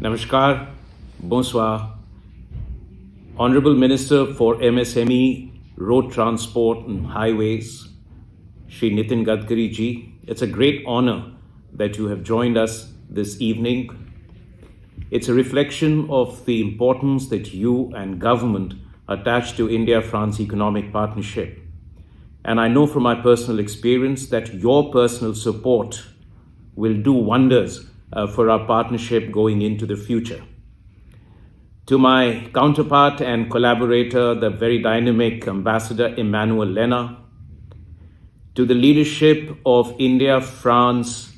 Namaskar, bonsoir. Honorable Minister for MSME, Road Transport and Highways, Shri Nitin Gadkari ji, it's a great honor that you have joined us this evening. It's a reflection of the importance that you and government attach to India-France economic partnership. And I know from my personal experience that your personal support will do wonders for our partnership going into the future. To my counterpart and collaborator, the very dynamic Ambassador Emmanuel Lena, to the leadership of India-France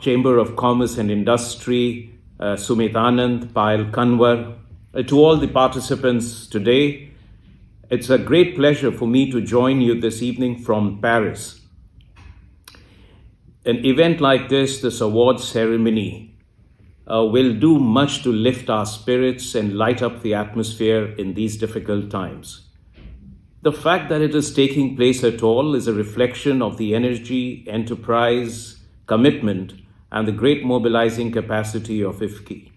Chamber of Commerce and Industry, Sumit Anand, Payal Kanwar, to all the participants today, it's a great pleasure for me to join you this evening from Paris. An event like this award ceremony, will do much to lift our spirits and light up the atmosphere in these difficult times. The fact that it is taking place at all is a reflection of the energy, enterprise, commitment, and the great mobilizing capacity of IFCCI.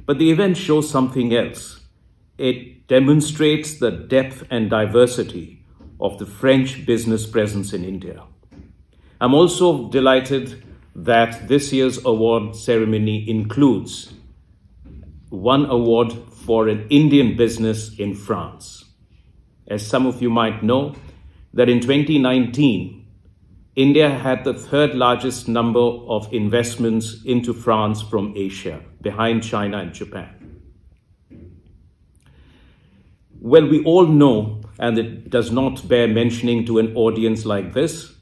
But the event shows something else. It demonstrates the depth and diversity of the French business presence in India. I'm also delighted that this year's award ceremony includes one award for an Indian business in France. As some of you might know, that in 2019, India had the third largest number of investments into France from Asia, behind China and Japan. Well, we all know, and it does not bear mentioning to an audience like this,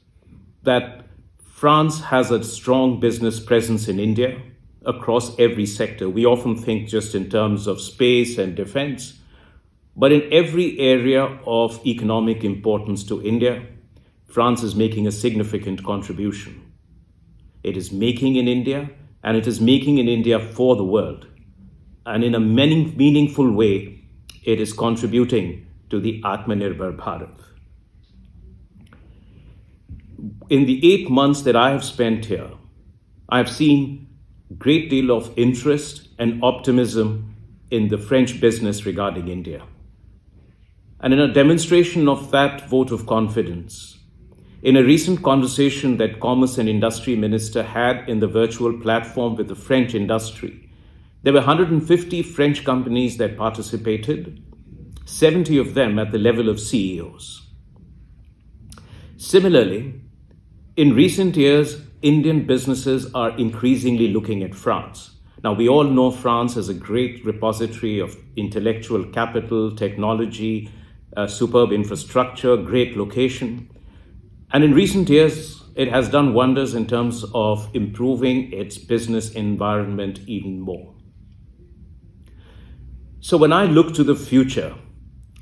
that France has a strong business presence in India across every sector. We often think just in terms of space and defense, but in every area of economic importance to India, France is making a significant contribution. It is making in India, and it is making in India for the world. And in a meaningful way, it is contributing to the Atmanirbhar Bharat. In the 8 months that I have spent here, I have seen a great deal of interest and optimism in the French business regarding India. And in a demonstration of that vote of confidence, in a recent conversation that Commerce and Industry Minister had in the virtual platform with the French industry, there were 150 French companies that participated, 70 of them at the level of CEOs. Similarly, in recent years, Indian businesses are increasingly looking at France. Now, we all know France as a great repository of intellectual capital, technology, superb infrastructure, great location. And in recent years, it has done wonders in terms of improving its business environment even more. So when I look to the future,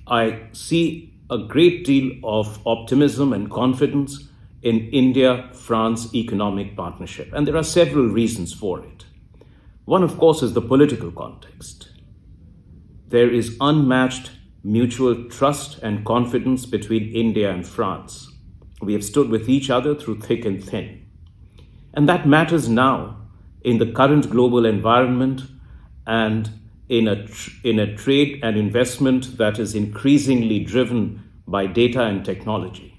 I see a great deal of optimism and confidence in India-France economic partnership. And there are several reasons for it. One, of course, is the political context. There is unmatched mutual trust and confidence between India and France. We have stood with each other through thick and thin. And that matters now in the current global environment and in a trade and investment that is increasingly driven by data and technology.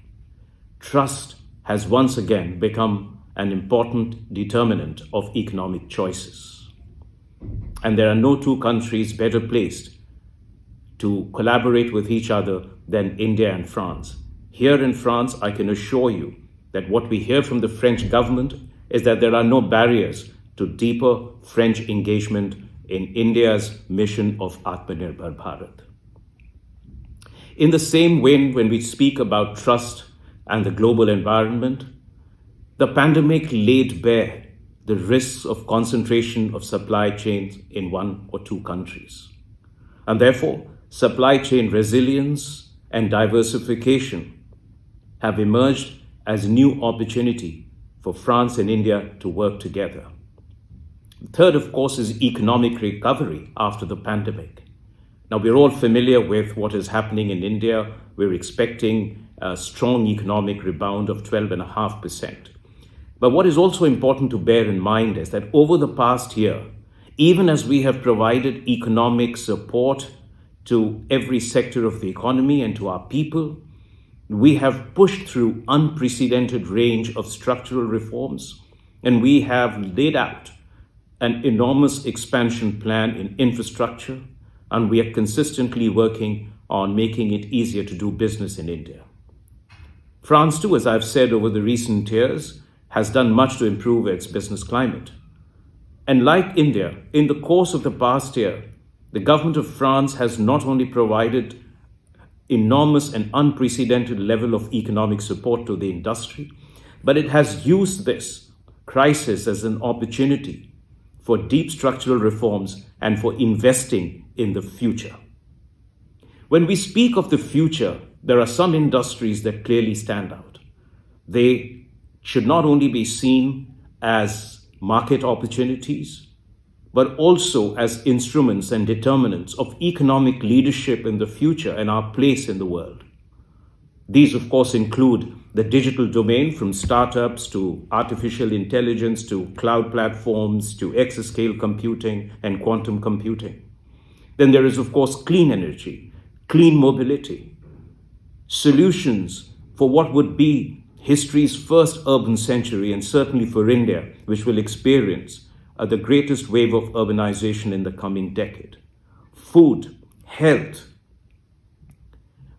Trust has once again become an important determinant of economic choices. And there are no two countries better placed to collaborate with each other than India and France. Here in France, I can assure you that what we hear from the French government is that there are no barriers to deeper French engagement in India's mission of Atmanirbhar Bharat. In the same way, when we speak about trust and the global environment, the pandemic laid bare the risks of concentration of supply chains in one or two countries. And therefore, supply chain resilience and diversification have emerged as a new opportunity for France and India to work together. Third, of course, is economic recovery after the pandemic. Now, we're all familiar with what is happening in India. We're expecting a strong economic rebound of 12.5%. But what is also important to bear in mind is that over the past year, even as we have provided economic support to every sector of the economy and to our people, we have pushed through unprecedented range of structural reforms, and we have laid out an enormous expansion plan in infrastructure, and we are consistently working on making it easier to do business in India. France too, as I've said over the recent years, has done much to improve its business climate. And like India, in the course of the past year, the government of France has not only provided enormous and unprecedented level of economic support to the industry, but it has used this crisis as an opportunity for deep structural reforms and for investing in the future. When we speak of the future, there are some industries that clearly stand out. They should not only be seen as market opportunities, but also as instruments and determinants of economic leadership in the future and our place in the world. These, of course, include the digital domain, from startups to artificial intelligence to cloud platforms to exascale computing and quantum computing. Then there is, of course, clean energy, clean mobility, solutions for what would be history's first urban century, and certainly for India, which will experience the greatest wave of urbanization in the coming decade. Food, health,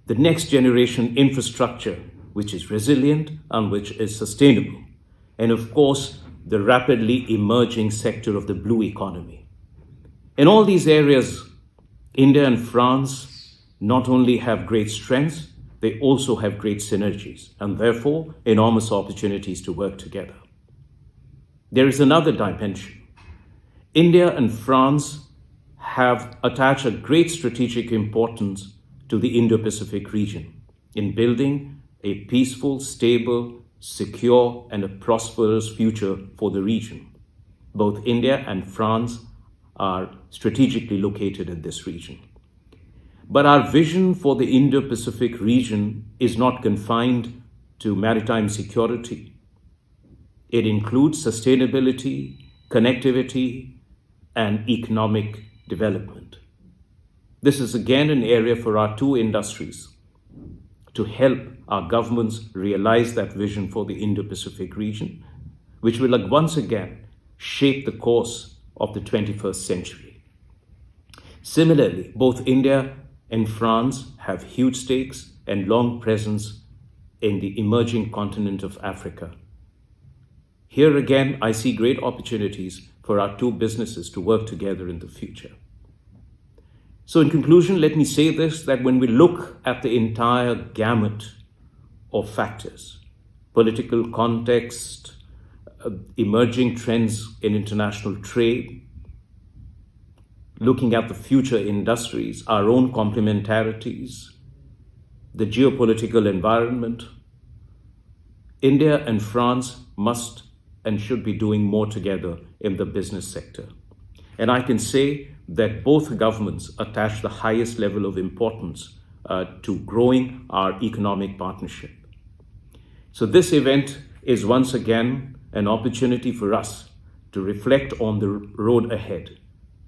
the next generation infrastructure, which is resilient and which is sustainable. And of course, the rapidly emerging sector of the blue economy. In all these areas, India and France not only have great strengths, they also have great synergies and therefore enormous opportunities to work together. There is another dimension. India and France have attached a great strategic importance to the Indo-Pacific region in building a peaceful, stable, secure, and a prosperous future for the region. Both India and France are strategically located in this region. But our vision for the Indo-Pacific region is not confined to maritime security. It includes sustainability, connectivity, and economic development. This is again an area for our two industries to help our governments realize that vision for the Indo-Pacific region, which will once again shape the course of the 21st century. Similarly, both India and France have huge stakes and long presence in the emerging continent of Africa. Here again, I see great opportunities for our two businesses to work together in the future. So in conclusion, let me say this, that when we look at the entire gamut of factors, political context, emerging trends in international trade, looking at the future industries, our own complementarities, the geopolitical environment, India and France must and should be doing more together in the business sector. And I can say that both governments attach the highest level of importance to growing our economic partnership. So this event is once again an opportunity for us to reflect on the road ahead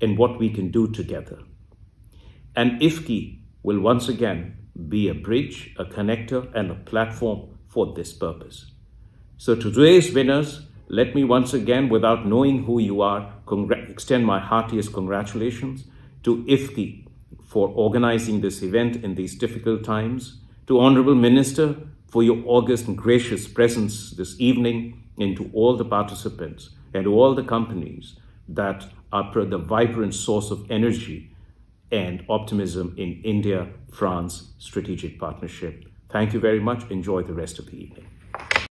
and what we can do together. And IFCCI will once again be a bridge, a connector, and a platform for this purpose. So to today's winners, let me once again, without knowing who you are, extend my heartiest congratulations to IFCCI for organizing this event in these difficult times, to Honorable Minister for your august and gracious presence this evening, and to all the participants and to all the companies that are the vibrant source of energy and optimism in India-France strategic partnership. Thank you very much. Enjoy the rest of the evening.